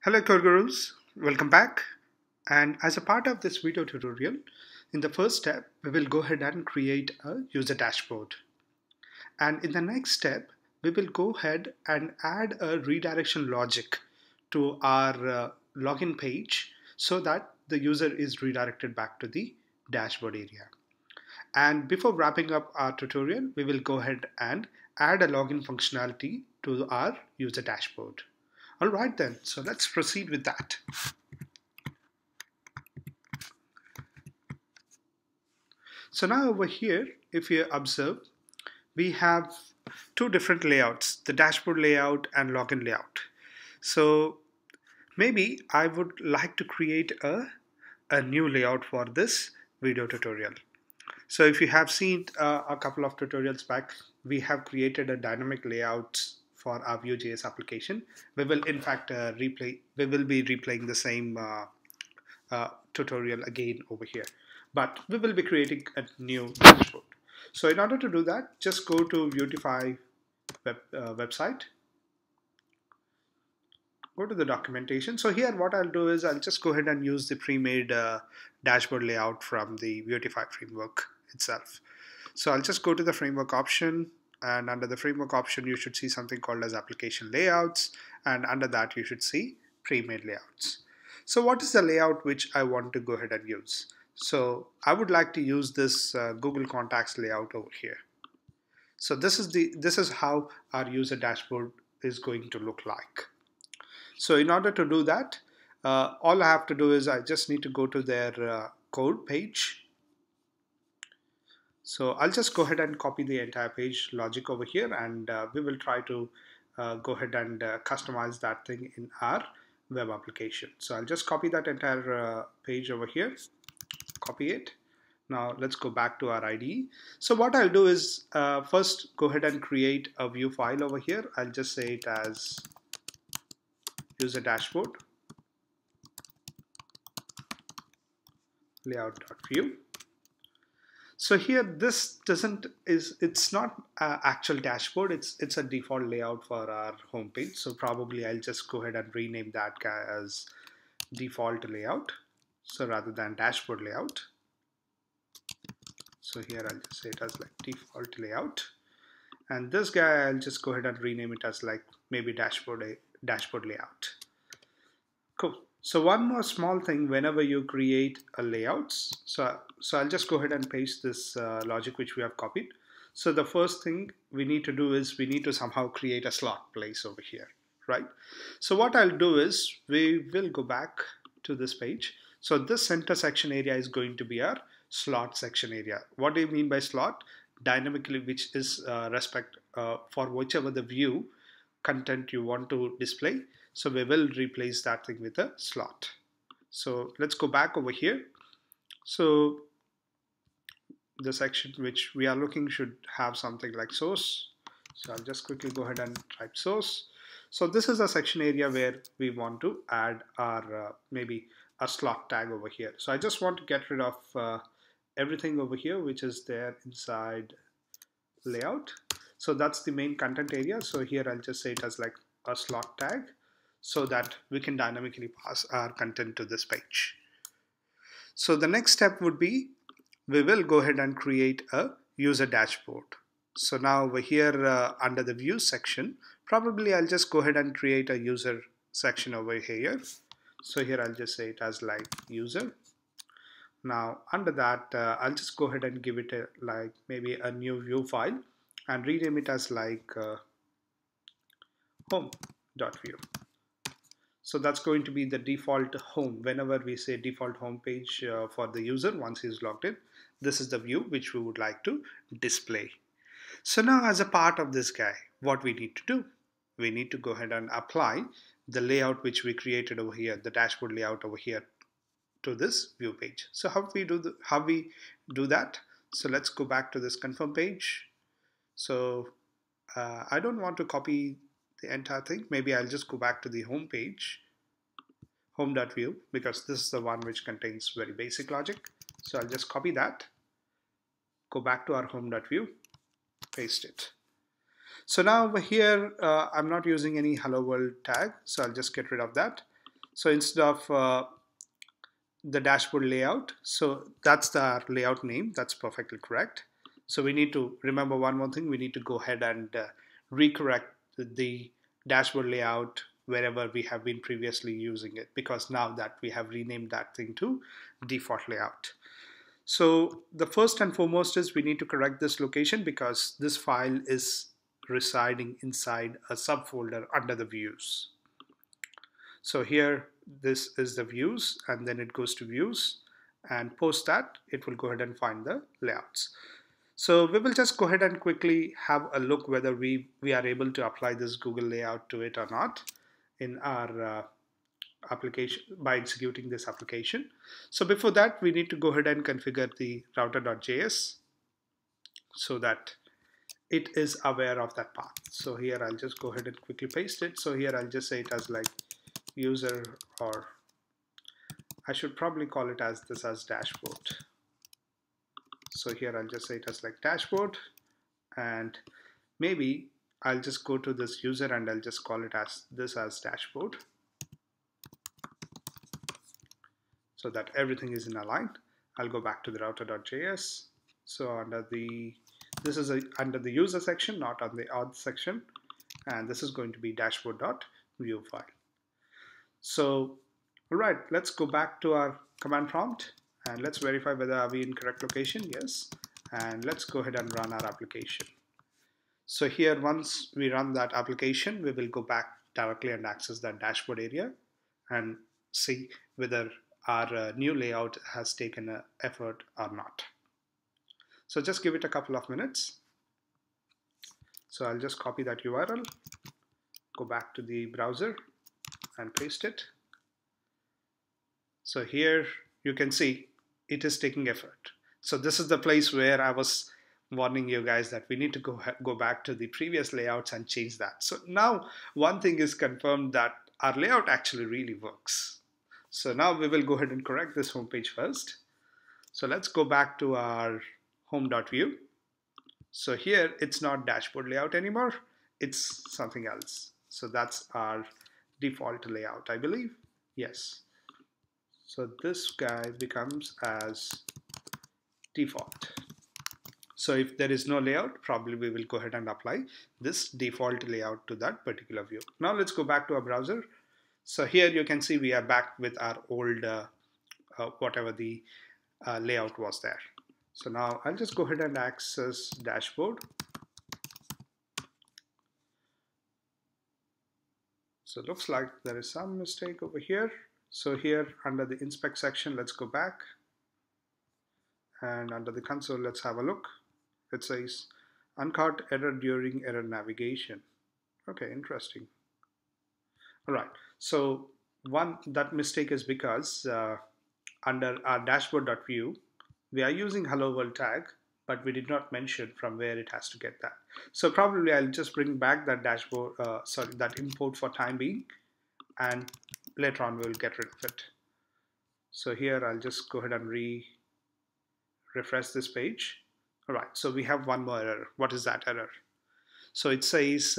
Hello codegurus, welcome back. And as a part of this video tutorial, in the first step, we will go ahead and create a user dashboard. And in the next step, we will go ahead and add a redirection logic to our login page so that the user is redirected back to the dashboard area. And before wrapping up our tutorial, we will go ahead and add a login functionality to our user dashboard. All right then, so let's proceed with that. So now over here, if you observe, we have two different layouts, the dashboard layout and login layout. So maybe I would like to create a new layout for this video tutorial. So if you have seen a couple of tutorials back, we have created a dynamic layout for our Vue.js application. We will in fact be replaying the same tutorial again over here, but we will be creating a new dashboard. So in order to do that, just go to Vuetify website, go to the documentation. So here what I'll do is I'll just go ahead and use the pre-made dashboard layout from the Vuetify framework itself. So I'll just go to the framework option, and under the framework option you should see something called as application layouts, and under that you should see pre-made layouts. So what is the layout which I want to go ahead and use? So I would like to use this Google Contacts layout over here. So this is how our user dashboard is going to look like. So in order to do that, all I have to do is I just need to go to their code page. So I'll just go ahead and copy the entire page logic over here, and we will try to go ahead and customize that thing in our web application. So I'll just copy that entire page over here, copy it. Now let's go back to our IDE. So what I'll do is first go ahead and create a Vue file over here. I'll just say it as user dashboard layout.vue. So here it's not actual dashboard, it's a default layout for our home page. So probably I'll just go ahead and rename that guy as default layout. So rather than dashboard layout. So here I'll just say it as like default layout. And this guy I'll just go ahead and rename it as like maybe dashboard layout. Cool. So one more small thing, whenever you create a layouts, so I'll just go ahead and paste this logic which we have copied. So the first thing we need to do is we need to somehow create a slot place over here, right? So what I'll do is we will go back to this page. So this center section area is going to be our slot section area. What do you mean by slot? Dynamically, which is for whichever the view content you want to display. So we will replace that thing with a slot. So let's go back over here. So the section which we are looking should have something like source. So I'll just quickly go ahead and type source. So this is a section area where we want to add our maybe a slot tag over here. So I just want to get rid of everything over here which is there inside layout. So that's the main content area. So here I'll just say it as like a slot tag, so that we can dynamically pass our content to this page. So the next step would be we will go ahead and create a user dashboard. So now over here under the view section, probably I'll just go ahead and create a user section over here. So here I'll just say it as like user. Now under that I'll just go ahead and give it like maybe a new Vue file and rename it as like home.vue. So that's going to be the default home. Whenever we say default home page for the user once he's logged in, this is the view which we would like to display. So now as a part of this guy, what we need to do? We need to go ahead and apply the layout which we created over here, the dashboard layout over here, to this view page. So how we do that? So let's go back to this confirm page. So I don't want to copy the entire thing. Maybe I'll just go back to the home page, home.vue, because this is the one which contains very basic logic. So I'll just copy that, go back to our home.vue, paste it. So now over here, I'm not using any hello world tag, so I'll just get rid of that. So instead of the dashboard layout, so that's the layout name. That's perfectly correct. So we need to remember one more thing. We need to go ahead and recorrect the dashboard layout wherever we have been previously using it, because now that we have renamed that thing to default layout. So the first and foremost is we need to correct this location because this file is residing inside a subfolder under the views. So here, this is the views, and then it goes to views, and post that, it will go ahead and find the layouts. So we will just go ahead and quickly have a look whether we are able to apply this Google layout to it or not in our application by executing this application. So before that, we need to go ahead and configure the router.js so that it is aware of that path. So here I'll just go ahead and quickly paste it. So here I'll just say it as like user, or I should probably call it as this as dashboard. So here I'll just say it as like dashboard, and maybe I'll just go to this user and I'll just call it as this as dashboard, so that everything is in a line. I'll go back to the router.js. So under the under the user section, not on the auth section, and this is going to be dashboard.vue file. So, all right, let's go back to our command prompt and let's verify whether are we in correct location. Yes, and let's go ahead and run our application. So here, once we run that application, we will go back directly and access that dashboard area and see whether our new layout has taken an effort or not. So just give it a couple of minutes. So I'll just copy that URL, go back to the browser and paste it. So here you can see it is taking effort. So this is the place where I was warning you guys that we need to go back to the previous layouts and change that. So now one thing is confirmed, that our layout actually really works. So now we will go ahead and correct this homepage first. So let's go back to our home.vue. So here it's not dashboard layout anymore, it's something else. So that's our default layout, I believe. Yes. So this guy becomes as default. So if there is no layout, probably we will go ahead and apply this default layout to that particular view. Now let's go back to our browser. So here you can see we are back with our old whatever the layout was there. So now I'll just go ahead and access dashboard. So it looks like there is some mistake over here. So here under the inspect section, let's go back. And under the console, let's have a look. It says uncaught error during error navigation. Okay, interesting. All right, so that mistake is because under our dashboard.vue, we are using hello world tag, but we did not mention from where it has to get that. So probably I'll just bring back that dashboard, that import for time being, and later on we'll get rid of it. So here I'll just go ahead and refresh this page. All right, so we have one more error. What is that error? So it says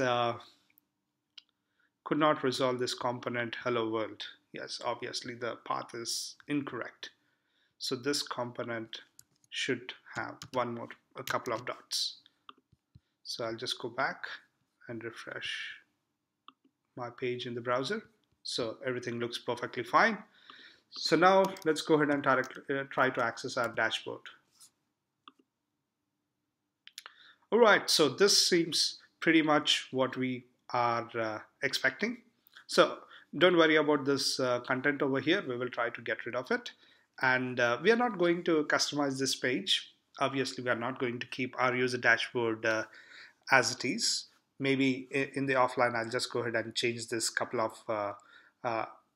could not resolve this component hello world. Yes, obviously the path is incorrect. So this component should have a couple of dots. So I'll just go back and refresh my page in the browser. So everything looks perfectly fine. So now let's go ahead and try to access our dashboard. All right, so this seems pretty much what we are expecting. So don't worry about this content over here. We will try to get rid of it. And we are not going to customize this page. Obviously, we are not going to keep our user dashboard as it is. Maybe in the offline, I'll just go ahead and change this couple of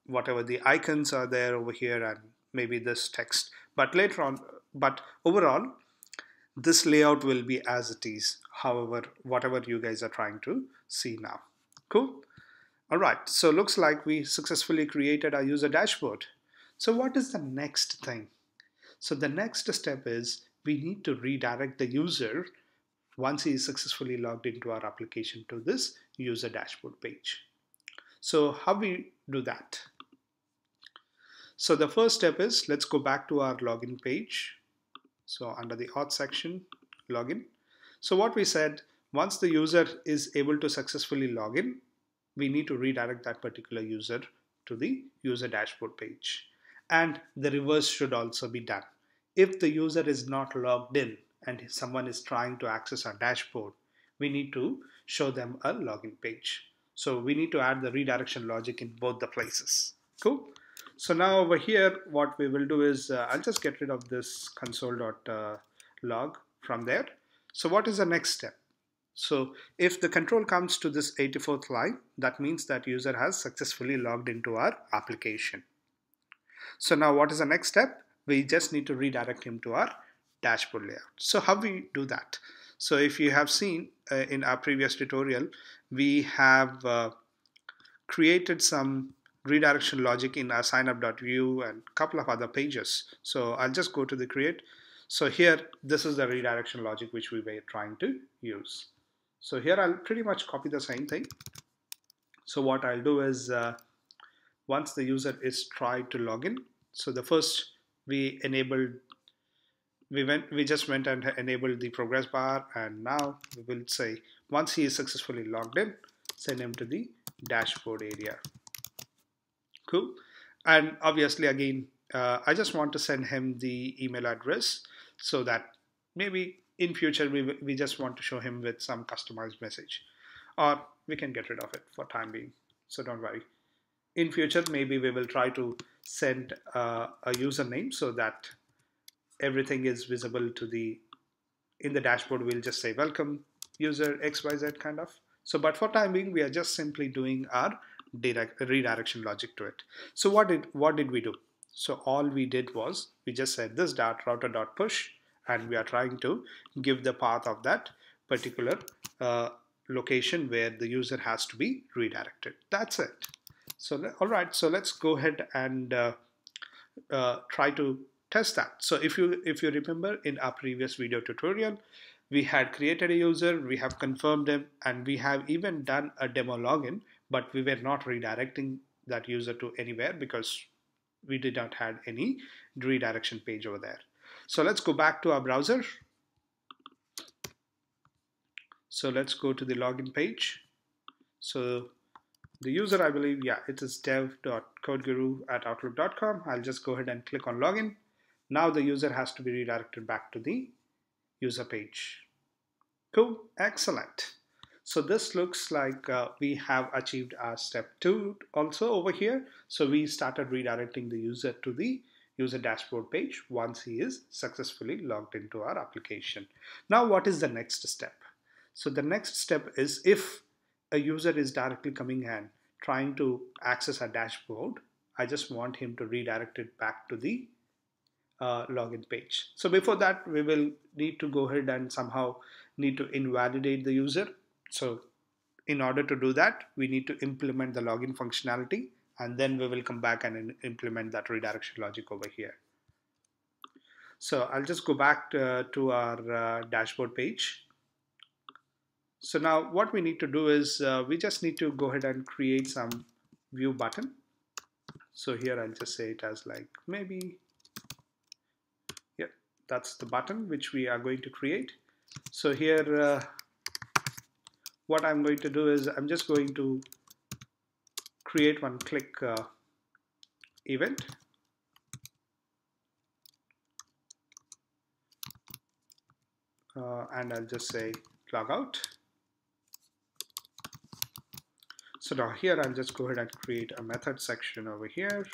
whatever the icons are there over here, and maybe this text. But later on, but overall, this layout will be as it is. However, whatever you guys are trying to see now. Cool. All right. So looks like we successfully created our user dashboard. So what is the next thing? So the next step is we need to redirect the user once he is successfully logged into our application to this user dashboard page. So how we do that? So the first step is, let's go back to our login page. So under the auth section, login. So what we said, once the user is able to successfully log in, we need to redirect that particular user to the user dashboard page. And the reverse should also be done. If the user is not logged in and someone is trying to access our dashboard, we need to show them a login page. So we need to add the redirection logic in both the places. Cool. So now over here, what we will do is I'll just get rid of this console.log from there. So what is the next step? So if the control comes to this 84th line, that means that user has successfully logged into our application. So now what is the next step? We just need to redirect him to our dashboard layout. So how we do that? So if you have seen in our previous tutorial, we have created some redirection logic in our signup.vue and a couple of other pages. So I'll just go to the create. So here, this is the redirection logic which we were trying to use. So here I'll pretty much copy the same thing. So what I'll do is once the user is tried to log in, so the first we just went and enabled the progress bar, and now we will say once he is successfully logged in, send him to the dashboard area. Cool. And obviously again, I just want to send him the email address so that maybe in future we just want to show him with some customized message, or we can get rid of it for time being. So don't worry. In future, maybe we will try to send a username so that everything is visible to in the dashboard. We'll just say welcome user XYZ kind of. So, but for time being, we are just simply doing our redirection logic to it. So what did we do? So all we did was we just said this router.push, and we are trying to give the path of that particular location where the user has to be redirected. That's it. So all right, so let's go ahead and try to test that. So if you remember in our previous video tutorial, we had created a user, we have confirmed him, and we have even done a demo login, but we were not redirecting that user to anywhere because we did not have any redirection page over there. So let's go back to our browser. So let's go to the login page. So the user, I believe, yeah, it is dev.codeguru@outlook.com. I'll just go ahead and click on login. Now the user has to be redirected back to the user page. Cool, excellent. So this looks like we have achieved our step 2 also over here. So we started redirecting the user to the user dashboard page once he is successfully logged into our application. Now what is the next step? So the next step is if a user is directly coming and trying to access our dashboard, I just want him to redirect it back to the login page. So before that, we will need to go ahead and somehow need to invalidate the user. So in order to do that, we need to implement the login functionality, and then we will come back and implement that redirection logic over here. So I'll just go back to our dashboard page. So now what we need to do is we just need to go ahead and create some view button. So here I'll just say it as like maybe, yeah, that's the button which we are going to create. So here what I'm going to do is I'm just going to create one click event. And I'll just say logout. So now here I'll just go ahead and create a method section over here,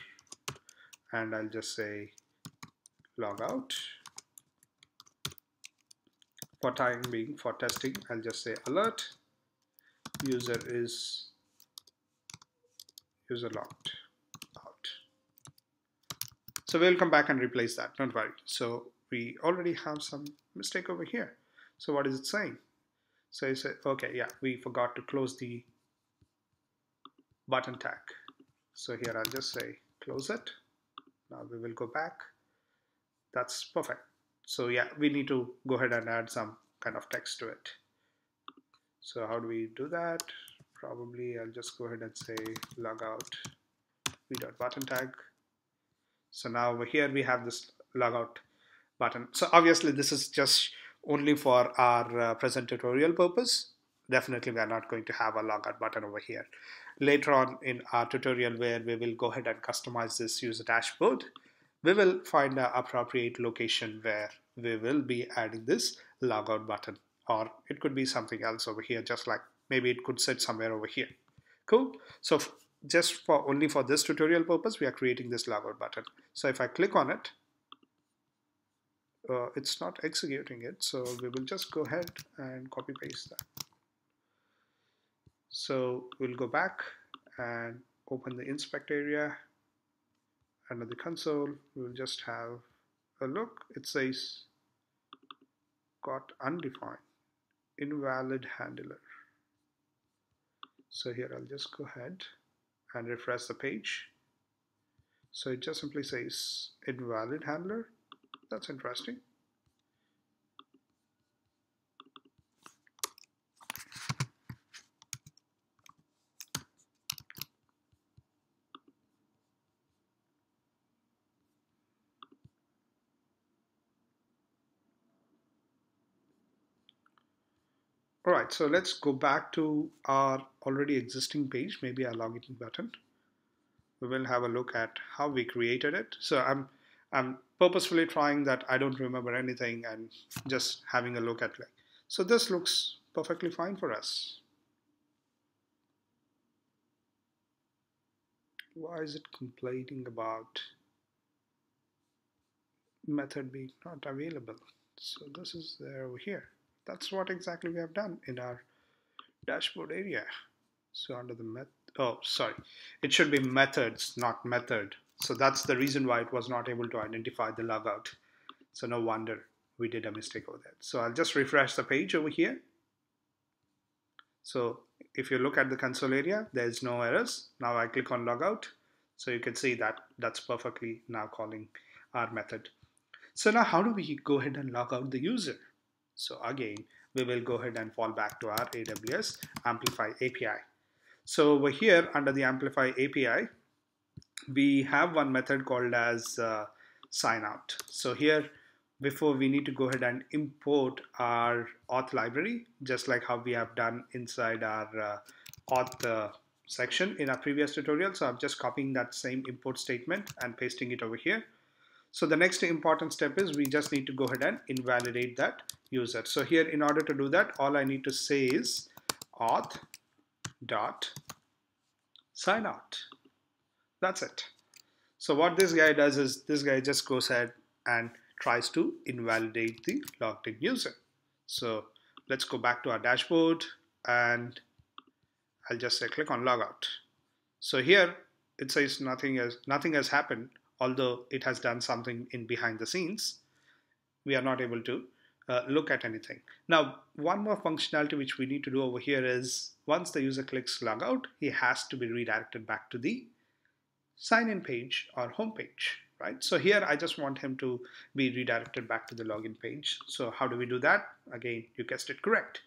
and I'll just say logout. For time being, for testing, I'll just say alert user logged out. So we'll come back and replace that, don't worry. So we already have some mistake over here. So what is it saying? So you say, okay, yeah, we forgot to close the button tag. So here I'll just say close it. Now we will go back. That's perfect. So yeah, we need to go ahead and add some kind of text to it. So how do we do that? Probably I'll just go ahead and say logout v.button tag. So now over here we have this logout button. So obviously this is just only for our present tutorial purpose. Definitely we are not going to have a logout button over here. Later on in our tutorial where we will go ahead and customize this user dashboard, we will find the appropriate location where we will be adding this logout button, or it could be something else over here, just like maybe it could sit somewhere over here. Cool. So just for only for this tutorial purpose, we are creating this logout button. So if I click on it, it's not executing it. So we will just go ahead and copy paste that. So we'll go back and open the inspect area. Under the console, we'll just have a look. It says got undefined, invalid handler. So here I'll just go ahead and refresh the page. So it just simply says invalid handler. That's interesting. All right, so let's go back to our already existing page, maybe our login button. We will have a look at how we created it. So I'm purposefully trying that I don't remember anything and just having a look at like. So this looks perfectly fine for us. Why is it complaining about method being not available? So this is there over here. That's what exactly we have done in our dashboard area. So under the it should be methods, not method. So that's the reason why it was not able to identify the logout. So no wonder we did a mistake over there. So I'll just refresh the page over here. So if you look at the console area, there's no errors. Now I click on logout. So you can see that that's perfectly now calling our method. So now how do we go ahead and log out the user? So again, we will go ahead and fall back to our AWS Amplify API. So over here under the Amplify API, we have one method called as sign out. So here, before we need to go ahead and import our auth library, just like how we have done inside our auth section in our previous tutorial. So I'm just copying that same import statement and pasting it over here. So the next important step is we just need to go ahead and invalidate that user. So here, in order to do that, all I need to say is auth.signout. That's it. So what this guy does is this guy just goes ahead and tries to invalidate the logged in user. So let's go back to our dashboard and I'll just say click on logout. So here it says nothing has happened. Although it has done something in behind the scenes, we are not able to look at anything. Now, one more functionality which we need to do over here is once the user clicks logout, he has to be redirected back to the sign-in page or home page, right? So here I just want him to be redirected back to the login page. So how do we do that? Again, you guessed it correct.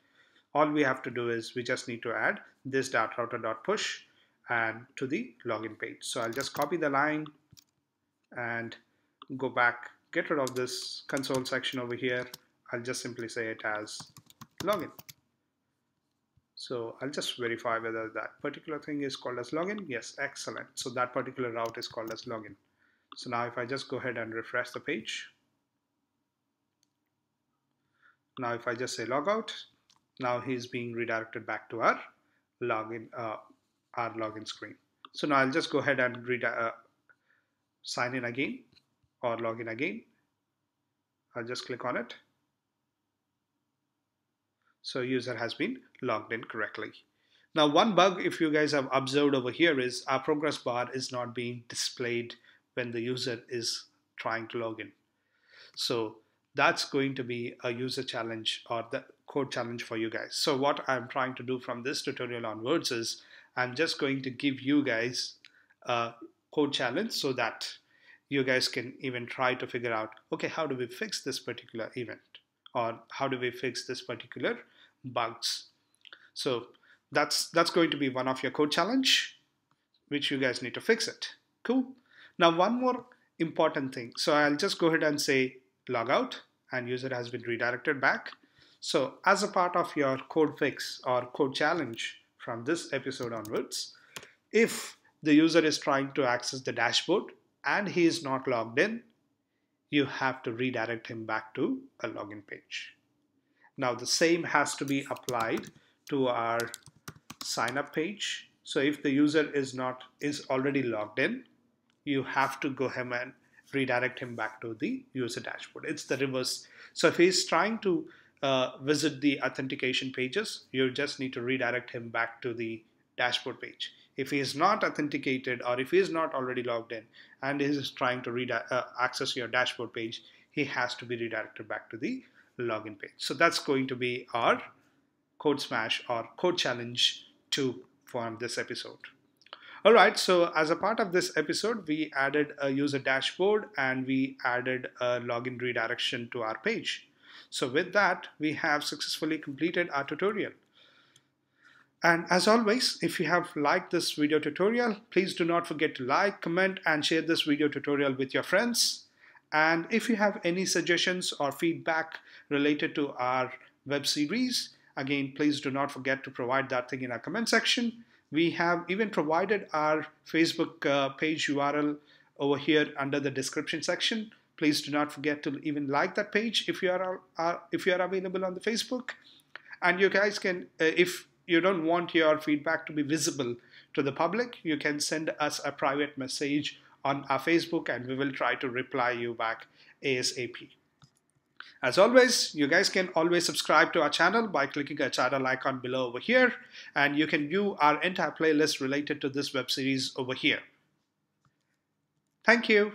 All we have to do is we just need to add this .router.push and to the login page. So I'll just copy the line and go back, get rid of this console section over here. I'll just simply say it as login. So I'll just verify whether that particular thing is called as login. Yes, excellent. So that particular route is called as login. So now if I just go ahead and refresh the page, now if I just say logout, now he's being redirected back to our login screen. So now I'll just go ahead and sign in again or log in again. I'll just click on it. So user has been logged in correctly. Now one bug, if you guys have observed over here, is our progress bar is not being displayed when the user is trying to log in. So that's going to be a user challenge or the code challenge for you guys. So what I'm trying to do from this tutorial onwards is I'm just going to give you guys a code challenge so that you guys can even try to figure out, okay, how do we fix this particular event or how do we fix this particular bugs? So that's going to be one of your code challenge, which you guys need to fix it. Cool. Now one more important thing. So I'll just go ahead and say logout, and user has been redirected back. So as a part of your code fix or code challenge from this episode onwards, if the user is trying to access the dashboard and he is not logged in, you have to redirect him back to a login page. Now the same has to be applied to our sign up page. So if the user is already logged in, you have to go ahead and redirect him back to the user dashboard. It's the reverse. So if he's trying to visit the authentication pages, you just need to redirect him back to the dashboard page. If he is not authenticated, or if he is not already logged in and is trying to access your dashboard page, he has to be redirected back to the login page. So that's going to be our code smash or code challenge 2 for this episode. All right, so as a part of this episode, we added a user dashboard and we added a login redirection to our page. So with that, we have successfully completed our tutorial. And as always, if you have liked this video tutorial, please do not forget to like, comment, and share this video tutorial with your friends. And if you have any suggestions or feedback related to our web series, again, please do not forget to provide that thing in our comment section. We have even provided our Facebook page URL over here under the description section. Please do not forget to even like that page if you are available on the Facebook. And you guys can, if you don't want your feedback to be visible to the public, you can send us a private message on our Facebook and we will try to reply you back ASAP. As always, you guys can always subscribe to our channel by clicking a channel icon below over here, and you can view our entire playlist related to this web series over here. Thank you.